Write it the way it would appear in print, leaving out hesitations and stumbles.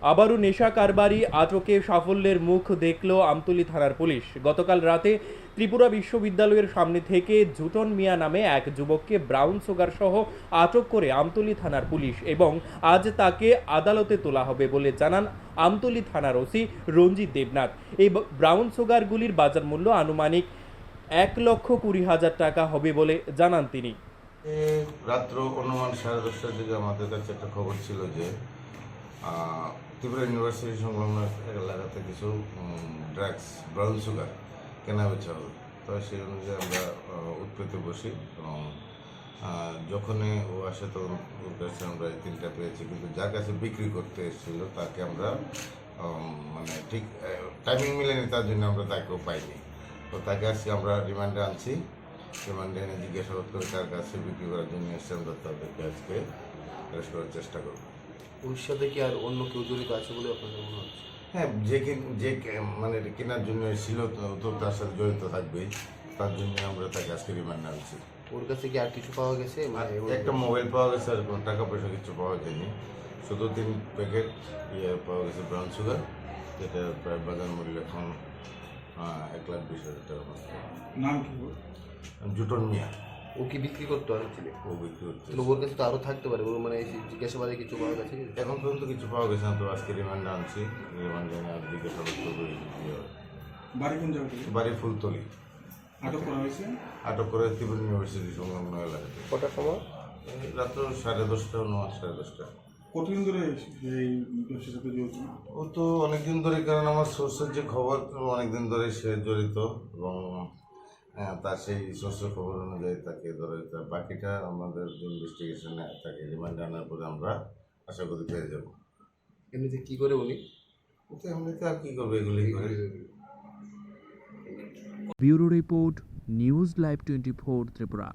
আবারও নেশা কারবারি আটকে সাফল্যের মুখ দেখল আমতলী থানার পুলিশ। গতকাল রাতে ত্রিপুরা বিশ্ববিদ্যালয়ের সামনে থেকে জুটন মিয়া নামে এক যুবককে ব্রাউন সুগার সহ আটক করে আমতলী থানার পুলিশ এবং আজ তাকে আদালতে তোলা হবে বলে জানান আমতলী থানার ওসি রঞ্জিত দেবনাথ। এই ব্রাউন সুগারগুলির বাজার মূল্য আনুমানিক 1,20,000 টাকা হবে বলে জানান তিনি। রাত্র অনুমান 10:30টার দিকে আমাদের কাছে একটা খবর ছিল যে ত্রিপুরা ইউনিভার্সিটি সংলগ্ন এলাকাতে কিছু ড্রাগস ব্রাউন সুগার কেনা বেচা হবে। তো সেই অনুযায়ী আমরা উৎপেতে বসি এবং যখনই ও আসে তখন ওর কাছে আমরা এই তিনটা পেয়েছি, কিন্তু যার কাছে বিক্রি করতে এসেছিলো তাকে আমরা মানে ঠিক টাইমিং মিলেনি, তার জন্য আমরা তাকেও পাইনি। তো তাকে আজকে আমরা রিমান্ডে আনছি। রিমান্ডে এনে জিজ্ঞাসাবাদ করে তার কাছে বিক্রি করার জন্য এসে আমরা তাদেরকে আজকে অ্যারেস্ট করার চেষ্টা করব। ওর সাথে কি আর অন্য কেউ জড়িত আছে বলে আপনাদের মনে হচ্ছে? হ্যাঁ, যে মানে কেনার জন্য ছিল তো তার সাথে জড়িত থাকবেই, তার জন্য আমরা তাকে আজকে রিমান্ডে আনছি। ওর কাছে কি আর কিছু পাওয়া গেছে? মানে একটা মোবাইল পাওয়া গেছে, আর কোনো টাকা পয়সা কিছু পাওয়া যায়নি। শুধু 3 প্যাকেট পাওয়া গেছে ব্রাউন সুগার, যেটা প্রায় বাজার মূল্য এখন 1,20,000 টাকার মতো। নাম কি? জুটন মিয়া। ও কি বিক্রি করতে পারছিল? ও বিক্রি করতে। ওর কাছে তো আরও থাকতে পারে। ওর মানে জিজ্ঞাসাবাদে কিছু পাওয়া গেছে? এখন পর্যন্ত কিছু পাওয়া গেছে না, তো আজকে রিমান্ডে আনছি। রিমান্ডে এনে আর জিজ্ঞাসাবাদ করবো। বাড়ি কোন জায়গা থেকে? বাড়ি ফুলতলি। আটক করা হয়েছে? আটক করে ত্রিপুরা ইউনিভার্সিটি সংলগ্ন এলাকাতে। কটার সময়? রাত্র 10:30 10:30। কতদিন ধরে এই ব্যবসার সাথে জড়িত? ও তো অনেকদিন ধরে, কারণ আমার সোর্সের যে খবর অনেকদিন ধরে সে জড়িত এবং তার সেই সোর্সের খবর অনুযায়ী তাকে ধরে। বাকিটা আমাদের ইনভেস্টিগেশনে তাকে রিমান্ডে আনার পরে আমরা আশা করি পেয়ে যাব। এমনিতে কি করে উনি? ও তো এমনিতে আর কী করবে, এগুলি করে। Bureau report, news live 24 Tripura.